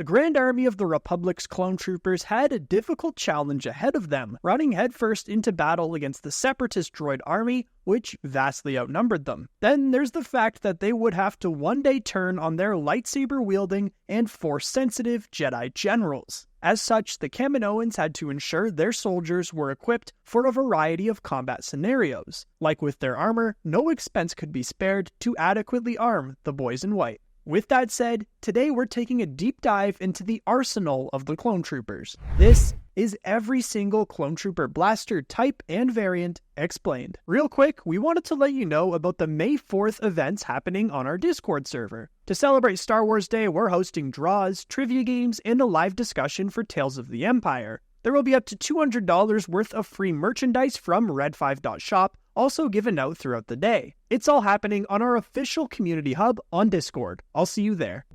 The Grand Army of the Republic's clone troopers had a difficult challenge ahead of them, running headfirst into battle against the Separatist droid army, which vastly outnumbered them. Then there's the fact that they would have to one day turn on their lightsaber-wielding and Force-sensitive Jedi generals. As such, the Kaminoans had to ensure their soldiers were equipped for a variety of combat scenarios. Like with their armor, no expense could be spared to adequately arm the boys in white. With that said, today we're taking a deep dive into the arsenal of the clone troopers. This is every single clone trooper blaster type and variant explained. Real quick, we wanted to let you know about the May 4th events happening on our Discord server. To celebrate Star Wars Day, we're hosting draws, trivia games, and a live discussion for Tales of the Empire. There will be up to $200 worth of free merchandise from red5.shop, also given out throughout the day. It's all happening on our official community hub on Discord. I'll see you there.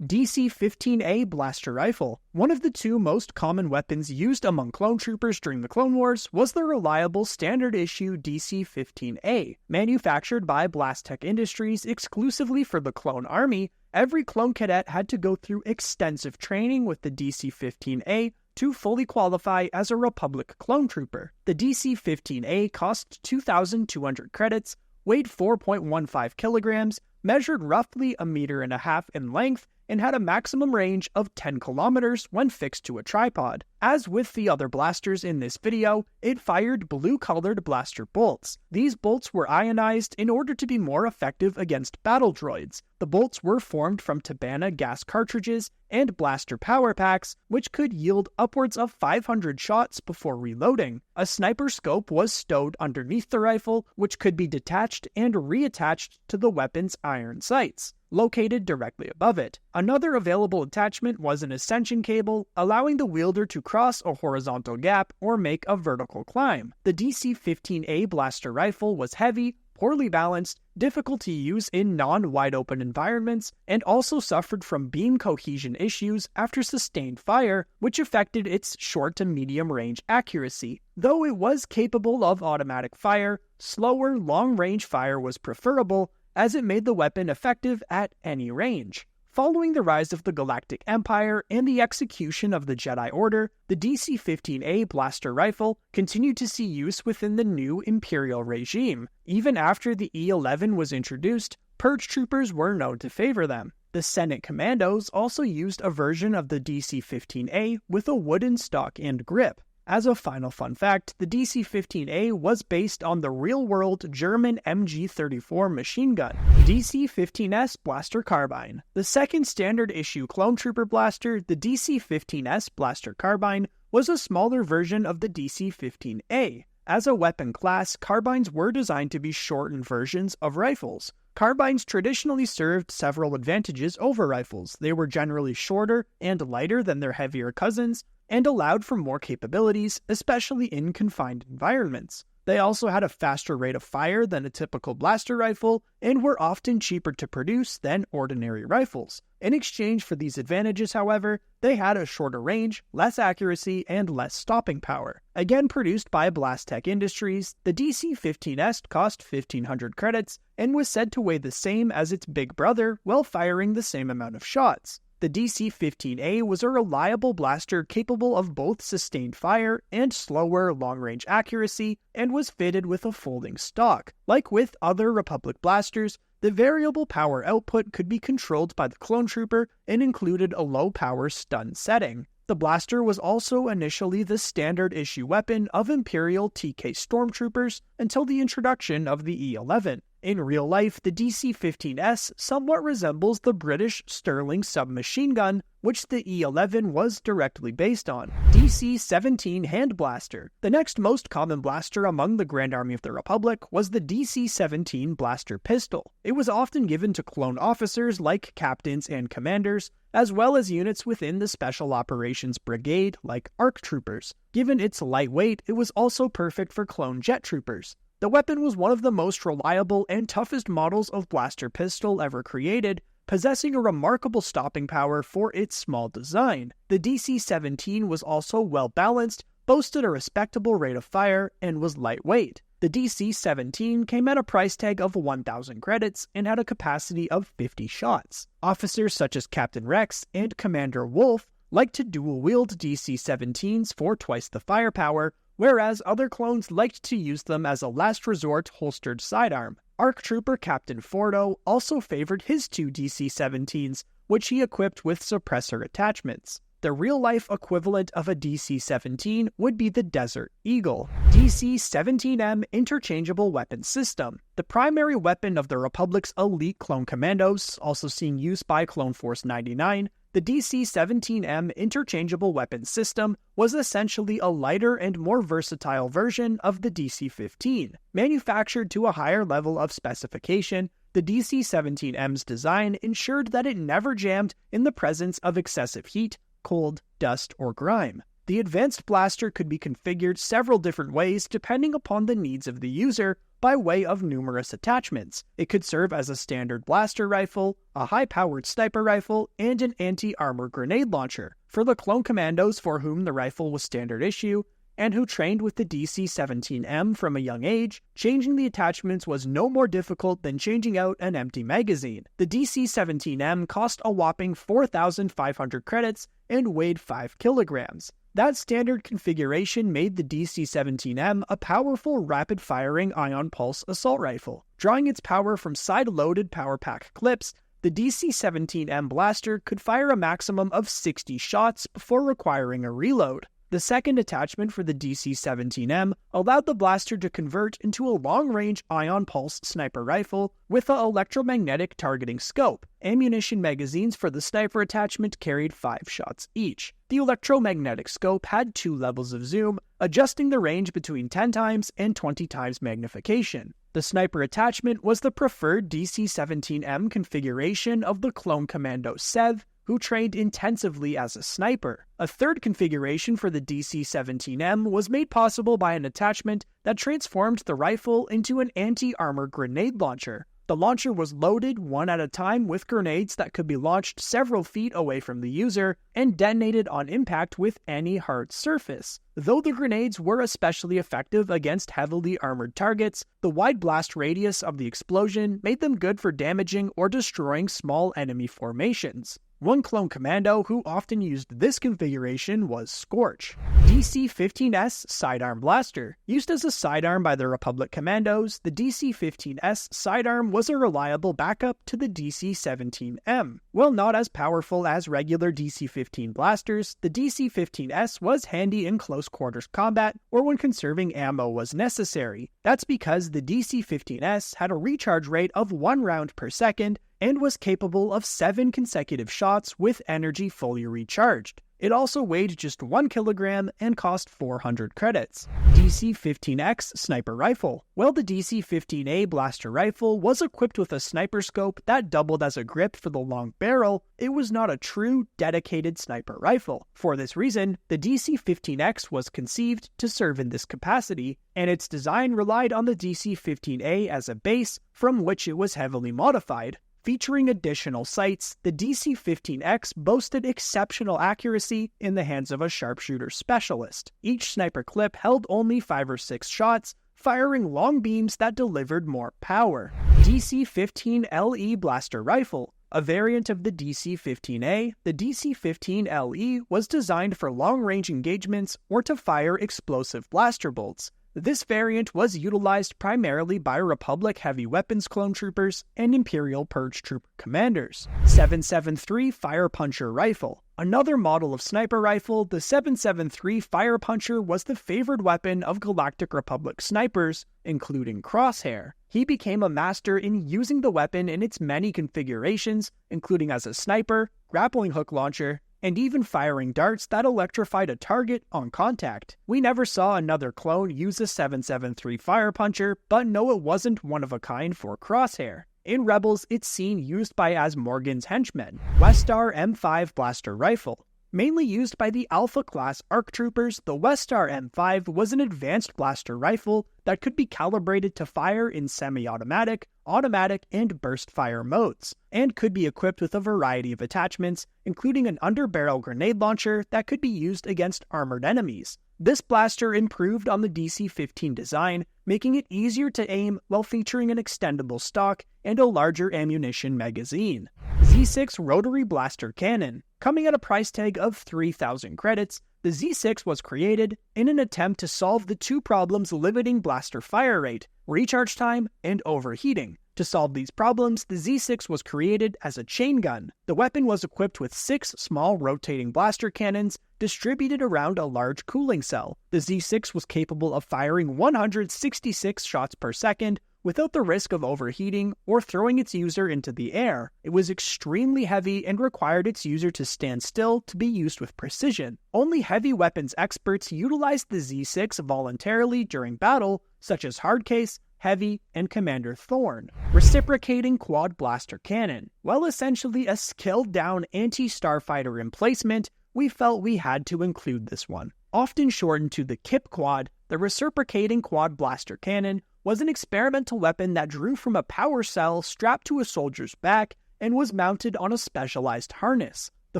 DC-15A Blaster Rifle. One of the two most common weapons used among clone troopers during the Clone Wars was the reliable standard-issue DC-15A. Manufactured by Blastech Industries exclusively for the clone army, every clone cadet had to go through extensive training with the DC-15A to fully qualify as a Republic clone trooper. The DC-15A cost 2,200 credits, weighed 4.15 kilograms, measured roughly 1.5 meters in length, and had a maximum range of 10 kilometers when fixed to a tripod. As with the other blasters in this video, it fired blue-colored blaster bolts. These bolts were ionized in order to be more effective against battle droids. The bolts were formed from Tabana gas cartridges and blaster power packs, which could yield upwards of 500 shots before reloading. A sniper scope was stowed underneath the rifle, which could be detached and reattached to the weapon's iron sights, located directly above it. Another available attachment was an ascension cable, allowing the wielder to cross a horizontal gap or make a vertical climb. The DC-15A blaster rifle was heavy, poorly balanced, difficult to use in non-wide-open environments, and also suffered from beam cohesion issues after sustained fire, which affected its short to medium-range accuracy. Though it was capable of automatic fire, slower, long-range fire was preferable, as it made the weapon effective at any range. Following the rise of the Galactic Empire and the execution of the Jedi Order, the DC-15A blaster rifle continued to see use within the new Imperial regime. Even after the E-11 was introduced, Purge troopers were known to favor them. The Senate Commandos also used a version of the DC-15A with a wooden stock and grip. As a final fun fact, the DC-15A was based on the real-world German MG-34 machine gun, DC-15S Blaster Carbine. The second standard-issue clone trooper blaster, the DC-15S Blaster Carbine, was a smaller version of the DC-15A. As a weapon class, carbines were designed to be shortened versions of rifles. Carbines traditionally served several advantages over rifles. They were generally shorter and lighter than their heavier cousins, and allowed for more capabilities, especially in confined environments. They also had a faster rate of fire than a typical blaster rifle, and were often cheaper to produce than ordinary rifles. In exchange for these advantages, however, they had a shorter range, less accuracy, and less stopping power. Again produced by Blastech Industries, the DC-15S cost 1,500 credits, and was said to weigh the same as its big brother while firing the same amount of shots. The DC-15A was a reliable blaster capable of both sustained fire and slower long-range accuracy, and was fitted with a folding stock. Like with other Republic blasters, the variable power output could be controlled by the clone trooper and included a low-power stun setting. The blaster was also initially the standard-issue weapon of Imperial TK stormtroopers until the introduction of the E-11. In real life, the DC-15S somewhat resembles the British Sterling submachine gun, which the E-11 was directly based on. DC-17 Hand Blaster. The next most common blaster among the Grand Army of the Republic was the DC-17 Blaster Pistol. It was often given to clone officers like captains and commanders, as well as units within the Special Operations Brigade like ARC troopers. Given its light weight, it was also perfect for clone jet troopers. The weapon was one of the most reliable and toughest models of blaster pistol ever created, possessing a remarkable stopping power for its small design. The DC-17 was also well balanced, boasted a respectable rate of fire, and was lightweight. The DC-17 came at a price tag of 1,000 credits and had a capacity of 50 shots. Officers such as Captain Rex and Commander Wolf liked to dual-wield DC-17s for twice the firepower, whereas other clones liked to use them as a last-resort holstered sidearm. ARC Trooper Captain Fordo also favored his two DC-17s, which he equipped with suppressor attachments. The real-life equivalent of a DC-17 would be the Desert Eagle. DC-17M Interchangeable Weapon System. The primary weapon of the Republic's elite clone commandos, also seeing use by Clone Force 99, the DC-17M Interchangeable Weapon System was essentially a lighter and more versatile version of the DC-15. Manufactured to a higher level of specification, the DC-17M's design ensured that it never jammed in the presence of excessive heat, cold, dust, or grime. The advanced blaster could be configured several different ways depending upon the needs of the user by way of numerous attachments. It could serve as a standard blaster rifle, a high-powered sniper rifle, and an anti-armor grenade launcher. For the clone commandos for whom the rifle was standard issue, and who trained with the DC-17M from a young age, changing the attachments was no more difficult than changing out an empty magazine. The DC-17M cost a whopping 4,500 credits and weighed 5 kilograms. That standard configuration made the DC-17M a powerful rapid-firing ion pulse assault rifle. Drawing its power from side-loaded power pack clips, the DC-17M blaster could fire a maximum of 60 shots before requiring a reload. The second attachment for the DC-17M allowed the blaster to convert into a long-range ion pulse sniper rifle with an electromagnetic targeting scope. Ammunition magazines for the sniper attachment carried 5 shots each. The electromagnetic scope had 2 levels of zoom, adjusting the range between 10 times and 20 times magnification. The sniper attachment was the preferred DC-17M configuration of the clone commando Sev, who trained intensively as a sniper. A third configuration for the DC-17M was made possible by an attachment that transformed the rifle into an anti-armor grenade launcher. The launcher was loaded one at a time with grenades that could be launched several feet away from the user and detonated on impact with any hard surface. Though the grenades were especially effective against heavily armored targets, the wide blast radius of the explosion made them good for damaging or destroying small enemy formations. One clone commando who often used this configuration was Scorch. DC-15S Sidearm Blaster. Used as a sidearm by the Republic commandos, the DC-15S sidearm was a reliable backup to the DC-17M. While not as powerful as regular DC-15 blasters, the DC-15S was handy in close quarters combat or when conserving ammo was necessary. That's because the DC-15S had a recharge rate of 1 round per second and was capable of 7 consecutive shots with energy fully recharged. It also weighed just 1 kilogram and cost 400 credits. DC-15X Sniper Rifle. While the DC-15A blaster rifle was equipped with a sniper scope that doubled as a grip for the long barrel, it was not a true, dedicated sniper rifle. For this reason, the DC-15X was conceived to serve in this capacity, and its design relied on the DC-15A as a base from which it was heavily modified. Featuring additional sights, the DC-15X boasted exceptional accuracy in the hands of a sharpshooter specialist. Each sniper clip held only 5 or 6 shots, firing long beams that delivered more power. DC-15LE Blaster Rifle. A variant of the DC-15A, the DC-15LE was designed for long-range engagements or to fire explosive blaster bolts. This variant was utilized primarily by Republic Heavy Weapons clone troopers and Imperial Purge Trooper commanders. 7.73 Fire Puncher Rifle. Another model of sniper rifle, the 7.73 Fire Puncher was the favored weapon of Galactic Republic snipers, including Crosshair. He became a master in using the weapon in its many configurations, including as a sniper, grappling hook launcher, and even firing darts that electrified a target on contact. We never saw another clone use a 7.73 Fire Puncher, but no, it wasn't one of a kind for Crosshair. In Rebels, it's seen used by As Morgan's henchmen. Westar M5 Blaster Rifle. Mainly used by the Alpha-class ARC troopers, the Westar M5 was an advanced blaster rifle that could be calibrated to fire in semi-automatic, automatic, and burst fire modes, and could be equipped with a variety of attachments, including an underbarrel grenade launcher that could be used against armored enemies. This blaster improved on the DC-15 design, making it easier to aim while featuring an extendable stock and a larger ammunition magazine. Z6 Rotary Blaster Cannon. Coming at a price tag of 3,000 credits, the Z6 was created in an attempt to solve the two problems limiting blaster fire rate, recharge time, and overheating. To solve these problems, the Z6 was created as a chain gun. The weapon was equipped with 6 small rotating blaster cannons distributed around a large cooling cell. The Z6 was capable of firing 166 shots per second without the risk of overheating or throwing its user into the air. It was extremely heavy and required its user to stand still to be used with precision. Only heavy weapons experts utilized the Z6 voluntarily during battle, such as Hardcase, Heavy, and Commander Thorn. Reciprocating Quad Blaster Cannon. While essentially a scaled-down anti-starfighter emplacement, we felt we had to include this one. Often shortened to the KIP Quad, the Reciprocating Quad Blaster Cannon was an experimental weapon that drew from a power cell strapped to a soldier's back and was mounted on a specialized harness. The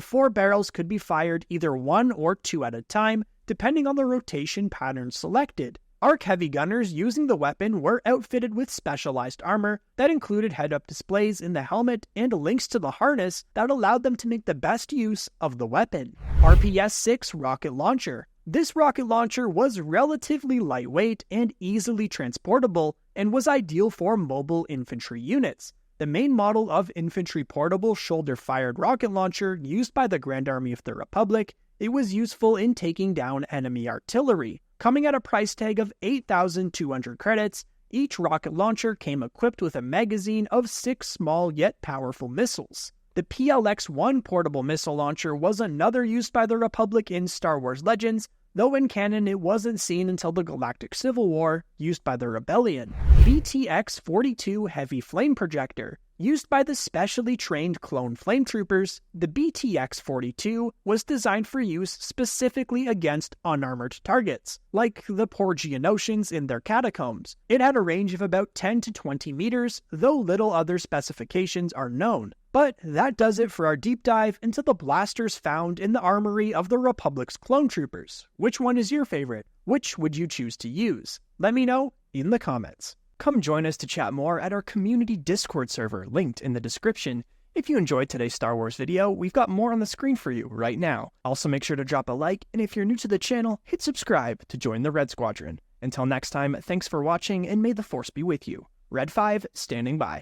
4 barrels could be fired either 1 or 2 at a time, depending on the rotation pattern selected. Arc heavy gunners using the weapon were outfitted with specialized armor that included head-up displays in the helmet and links to the harness that allowed them to make the best use of the weapon. RPS-6 Rocket Launcher. This rocket launcher was relatively lightweight and easily transportable and was ideal for mobile infantry units. The main model of infantry portable shoulder-fired rocket launcher used by the Grand Army of the Republic, it was useful in taking down enemy artillery. Coming at a price tag of 8,200 credits, each rocket launcher came equipped with a magazine of 6 small yet powerful missiles. The PLX-1 portable missile launcher was another used by the Republic in Star Wars Legends, though in canon it wasn't seen until the Galactic Civil War, used by the Rebellion. BTX-42 Heavy Flame Projector. Used by the specially trained clone flame troopers, the BTX-42 was designed for use specifically against unarmored targets, like the poor Geonosians in their catacombs. It had a range of about 10 to 20 meters, though little other specifications are known. But that does it for our deep dive into the blasters found in the armory of the Republic's clone troopers. Which one is your favorite? Which would you choose to use? Let me know in the comments. Come join us to chat more at our community Discord server, linked in the description. If you enjoyed today's Star Wars video, we've got more on the screen for you right now. Also make sure to drop a like, and if you're new to the channel, hit subscribe to join the Red Squadron. Until next time, thanks for watching, and may the Force be with you. Red 5, standing by.